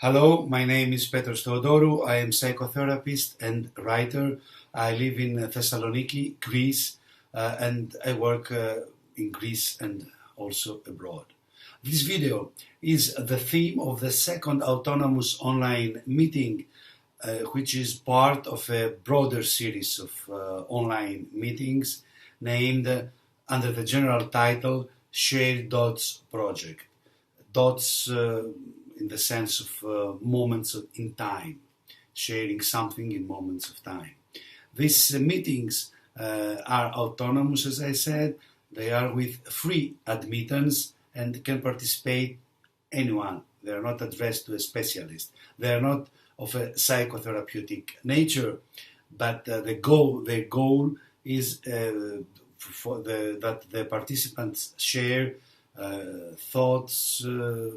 Hello, my name is Petros Theodorou. I am psychotherapist and writer. I live in Thessaloniki, Greece, and I work in Greece and also abroad. This video is the theme of the second autonomous online meeting, which is part of a broader series of online meetings named under the general title Shared Dots Project. Dots in the sense of moments in time, sharing something in moments of time. These meetings are autonomous, as I said. They are with free admittance and can participate anyone. They are not addressed to a specialist. They are not of a psychotherapeutic nature, but their goal is that the participants share thoughts,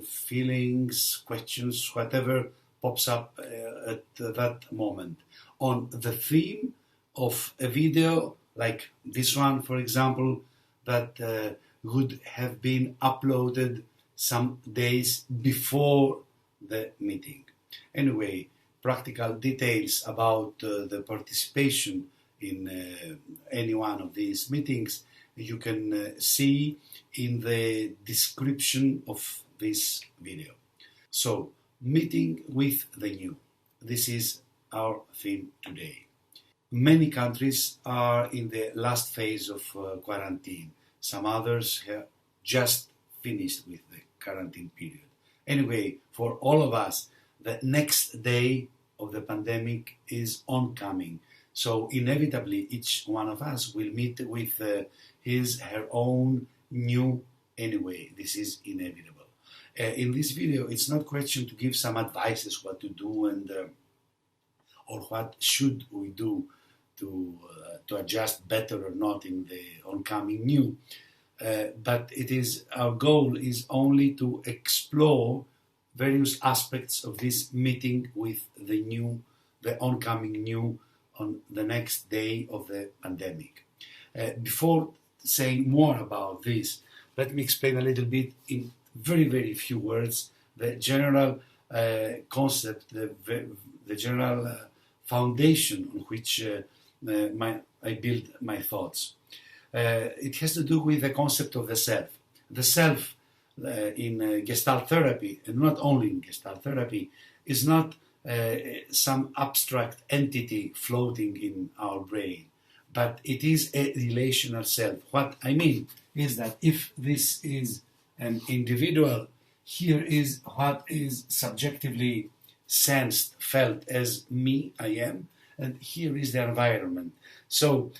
feelings, questions, whatever pops up at that moment on the theme of a video like this one, for example, that would have been uploaded some days before the meeting. Anyway, practical details about the participation in any one of these meetings you can see in the description of this video. So, meeting with the new. This is our theme today. Many countries are in the last phase of quarantine. Some others have just finished with the quarantine period. Anyway, for all of us, the next day of the pandemic is oncoming. So inevitably, each one of us will meet with her own new anyway. This is inevitable. In this video, it's not question to give some advices what to do and or what should we do to adjust better or not in the oncoming new. But it is our goal is only to explore various aspects of this meeting with the new, the oncoming new on the next day of the pandemic. Before saying more about this, let me explain a little bit in very, very few words the general concept, the general foundation on which I build my thoughts. It has to do with the concept of the self. The self in Gestalt therapy, and not only in Gestalt therapy, is not some abstract entity floating in our brain, but it is a relational self. What I mean is that if this is an individual, here is what is subjectively sensed, felt as me, I am, and here is the environment. So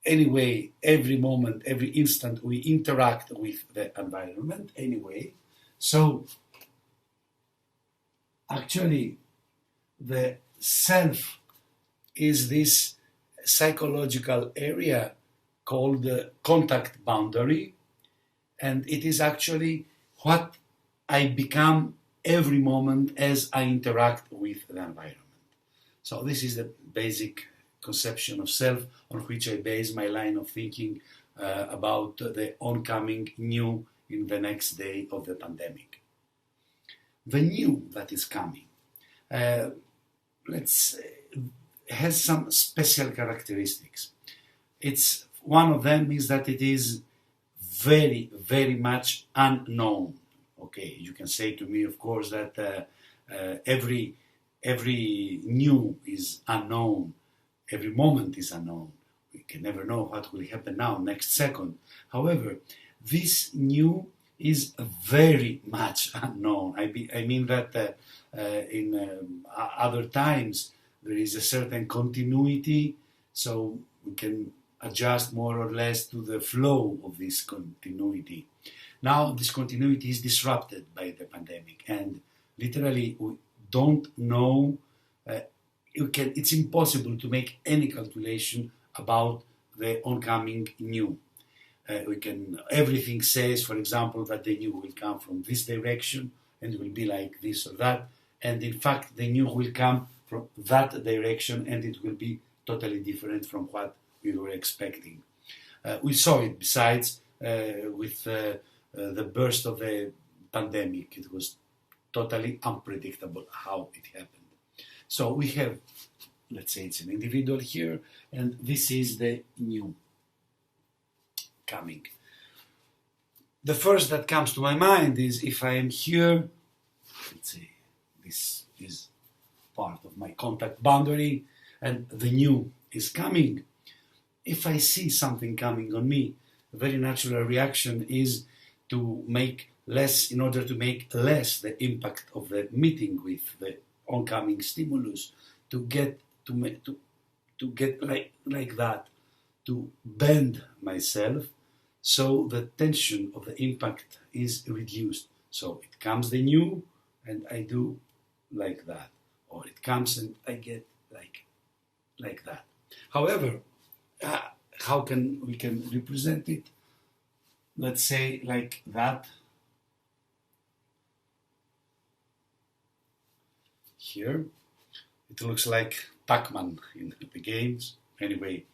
anyway, every moment, every instant, we interact with the environment anyway. So actually, the self is this psychological area called the contact boundary, and it is actually what I become every moment as I interact with the environment. So this is the basic conception of self on which I base my line of thinking about the oncoming new in the next day of the pandemic. The new that is coming has some special characteristics. It's one of them is that it is very, very much unknown. Okay, you can say to me, of course, that every new is unknown. Every moment is unknown. We can never know what will happen now, next second. However, this new is very much unknown. I mean that in other times there is a certain continuity, so we can adjust more or less to the flow of this continuity. Now this continuity is disrupted by the pandemic, and literally we don't know. It's impossible to make any calculation about the oncoming new. Everything says, for example, that the new will come from this direction and will be like this or that, and in fact the new will come from that direction and it will be totally different from what we were expecting. We saw it besides with the burst of the pandemic. It was totally unpredictable how it happened. So we have, let's say it's an individual here, and this is the new coming. The first that comes to my mind is if I am here, let's say this is part of my contact boundary and the new is coming. If I see something coming on me, a very natural reaction is to make less, in order to make less the impact of the meeting with the oncoming stimulus, to get like that, to bend myself so the tension of the impact is reduced. So it comes the new and I do like that, or it comes and I get like that. However, how can we represent it? Let's say like that. Here, it looks like Pac-Man in the games. Anyway,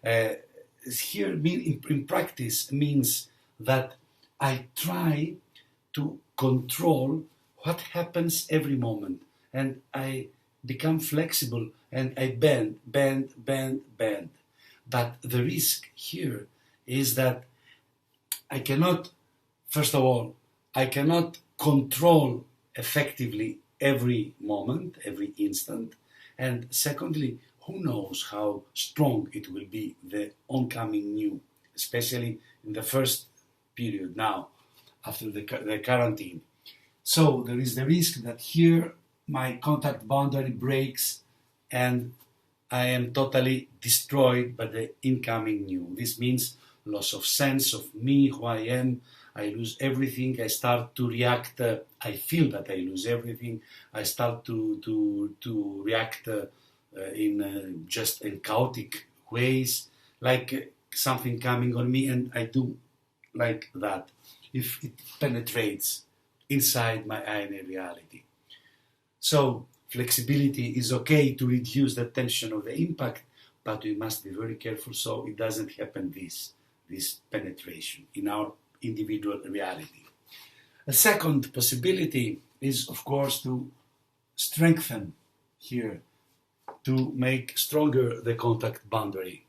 here in practice means that I try to control what happens every moment, and I become flexible and I bend. But the risk here is that I cannot, first of all, I cannot control effectively every moment, every instant, and secondly, who knows how strong it will be, the oncoming new, especially in the first period now, after the quarantine. So there is the risk that here my contact boundary breaks and I am totally destroyed by the incoming new. This means loss of sense of me, who I am. I lose everything. I start to react. I feel that I lose everything. I start to react in just in chaotic ways, like something coming on me, and I do like that. If it penetrates inside my inner reality. So flexibility is okay to reduce the tension of the impact, but we must be very careful so it doesn't happen this penetration in our individual reality. A second possibility is, of course, to strengthen here, to make stronger the contact boundary.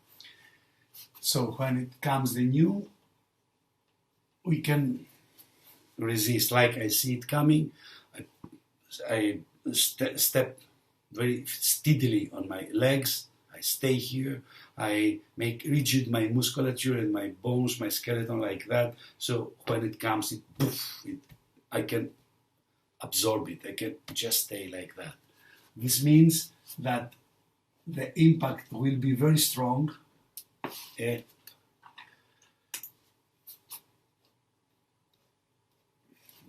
So when it comes the new, we can resist. Like I see it coming, I step very steadily on my legs, I stay here, I make rigid my musculature and my bones, my skeleton like that, so when it comes, I can absorb it, I can just stay like that. This means that the impact will be very strong. The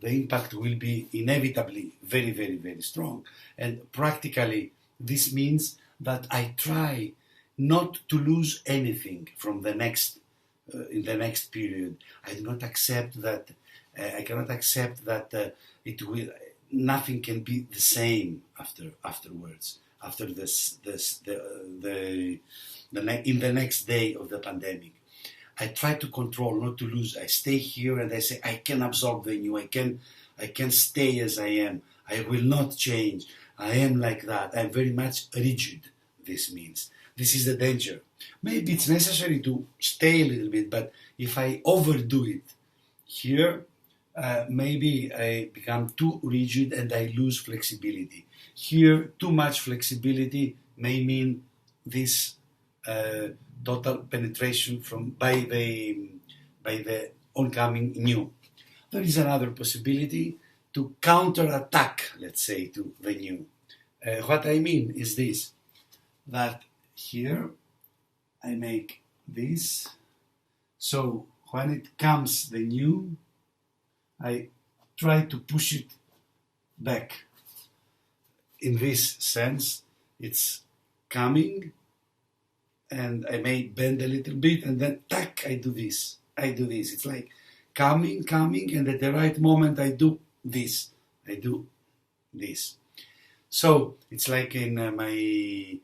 impact will be inevitably very, very, very strong. And practically, this means that I try not to lose anything from the next, in the next period. I do not accept that, I cannot accept that nothing can be the same afterwards, after in the next day of the pandemic. I try to control, not to lose. I stay here and I say, I can absorb the new. I can stay as I am. I will not change. I am like that. I'm very much rigid, this means. This is the danger. Maybe it's necessary to stay a little bit, but if I overdo it here, maybe I become too rigid and I lose flexibility. Here, too much flexibility may mean this total penetration by the oncoming new. There is another possibility to counterattack, let's say, to the new. What I mean is this, that here I make this, so when it comes the new, I try to push it back. In this sense, it's coming, and I may bend a little bit, and then tack, I do this. It's like coming, and at the right moment I do this. So it's like in my,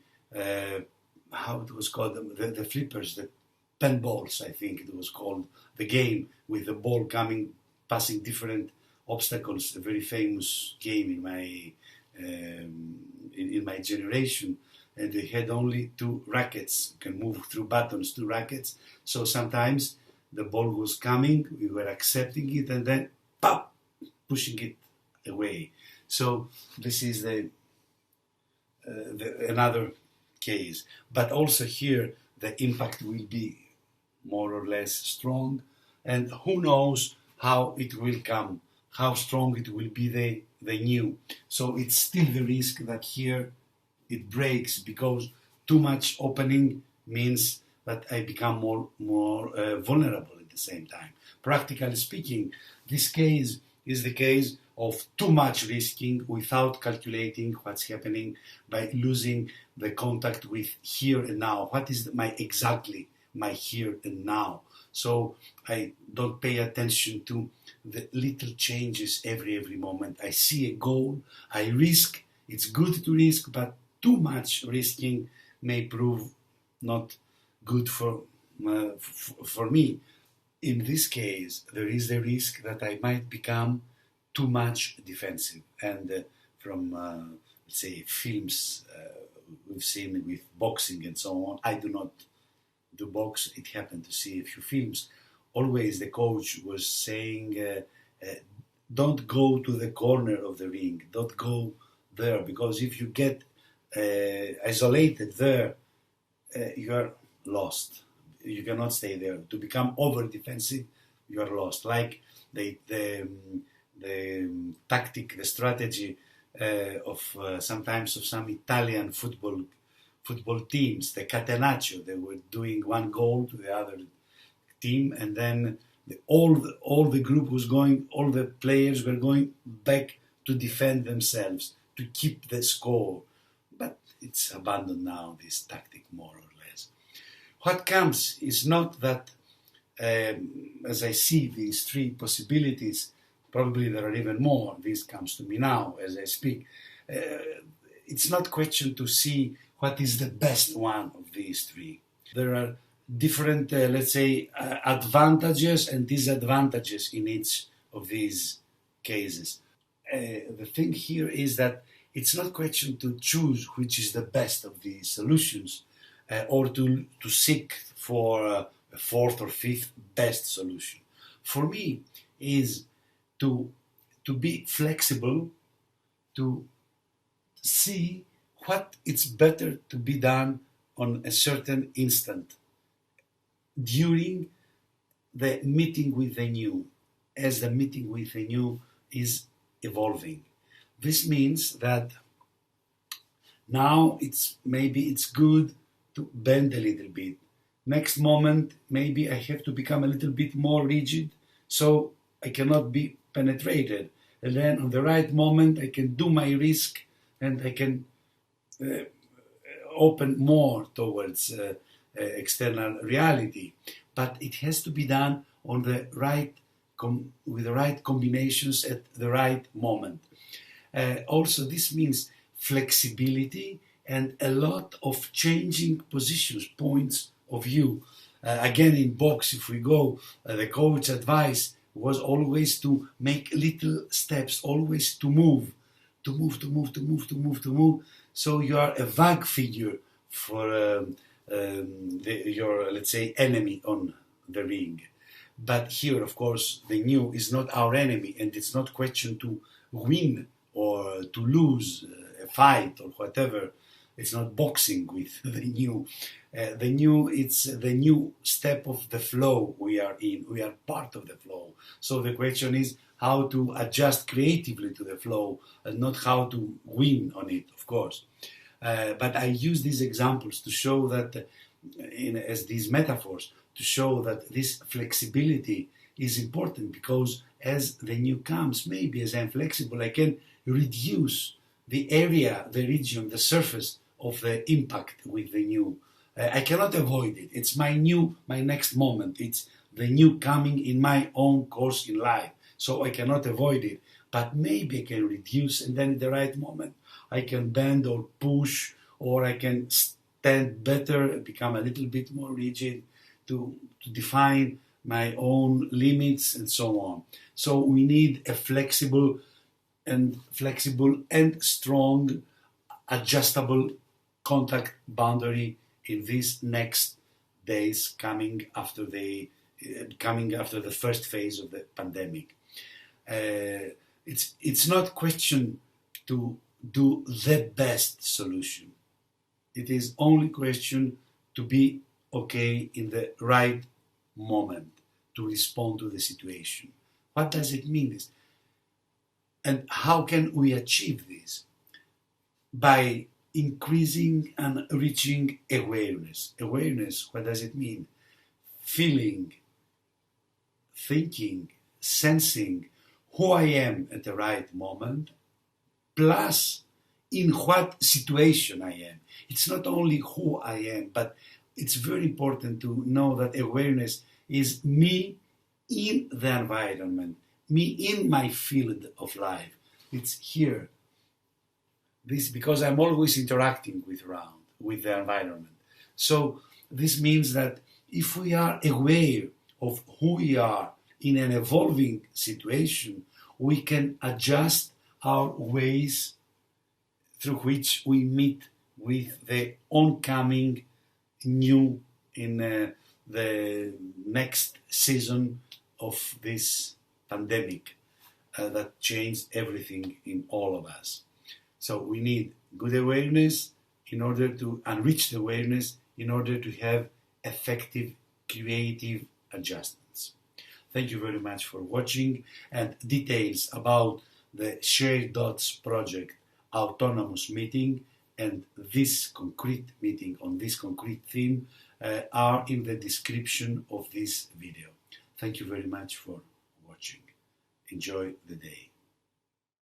how it was called, the flippers, the pen balls, I think it was called, the game with the ball coming, passing different obstacles, a very famous game in my generation, and they had only 2 rackets. You can move through buttons, 2 rackets. So sometimes the ball was coming, we were accepting it, and then pop, pushing it away. So this is another case. But also here, the impact will be more or less strong, and who knows how it will come, how strong it will be the new. So it's still the risk that here it breaks, because too much opening means that I become more vulnerable at the same time. Practically speaking, this case is the case of too much risking without calculating what's happening, by losing the contact with here and now. What is exactly my here and now? So I don't pay attention to the little changes every moment. I see a goal, I risk. It's good to risk, but too much risking may prove not good for me. In this case, there is the risk that I might become too much defensive. And from, let's say, films we've seen with boxing and so on, I do not do box. It happened to see a few films. Always the coach was saying, don't go to the corner of the ring, don't go there, because if you get isolated there, you are lost. You cannot stay there. To become over defensive, you are lost. Like the tactic, the strategy of sometimes of some Italian football teams, the catenaccio. They were doing one goal to the other team, and then all the group was going, all the players were going back to defend themselves, to keep the score. But it's abandoned now, this tactic, more or less. What comes is not that, as I see these 3 possibilities, probably there are even more. This comes to me now as I speak. It's not question to see what is the best one of these 3. There are different, let's say, advantages and disadvantages in each of these cases. The thing here is that it's not question to choose which is the best of these solutions, or to seek for a 4th or 5th best solution. For me, is to be flexible, to see what it's better to be done on a certain instant during the meeting with the new, as the meeting with the new is evolving. This means that now maybe it's good to bend a little bit. Next moment, maybe I have to become a little bit more rigid, so I cannot be penetrated. And then on the right moment, I can do my risk, and I can open more towards external reality. But it has to be done on the right with the right combinations at the right moment. Also, this means flexibility and a lot of changing positions, points of view. Again, in box, if we go, the coach advice was always to make little steps, always to move. So you are a vague figure for your, let's say, enemy on the ring. But here, of course, the new is not our enemy, and it's not question to win or to lose a fight or whatever. It's not boxing with the new. The new, it's the new step of the flow we are in. We are part of the flow. So the question is how to adjust creatively to the flow, and not how to win on it, of course. But I use these examples to show that, as these metaphors, to show that this flexibility is important, because as the new comes, maybe as I'm flexible, I can reduce the area, the region, the surface of the impact with the new. I cannot avoid it. It's my next moment. It's the new coming in my own course in life. So I cannot avoid it. But maybe I can reduce, and then at the right moment, I can bend or push, or I can stand better, become a little bit more rigid, to define my own limits, and so on. So we need a flexible and strong, adjustable contact boundary in these next days coming after the first phase of the pandemic. It's not question to do the best solution. It is only question to be okay in the right moment to respond to the situation. What does it mean? And how can we achieve this? By increasing and reaching awareness. Awareness, what does it mean? Feeling, thinking, sensing who I am at the right moment, plus in what situation I am. It's not only who I am, but it's very important to know that awareness is me in the environment, me in my field of life. It's here. This because I'm always interacting with the environment. So this means that if we are aware of who we are in an evolving situation, we can adjust our ways through which we meet with the oncoming new in the next season of this pandemic that changed everything in all of us. So we need good awareness enrich the awareness in order to have effective, creative adjustments. Thank you very much for watching, and details about the Shared Dots project autonomous meeting and this concrete meeting on this concrete theme are in the description of this video. Thank you very much for watching. Enjoy the day.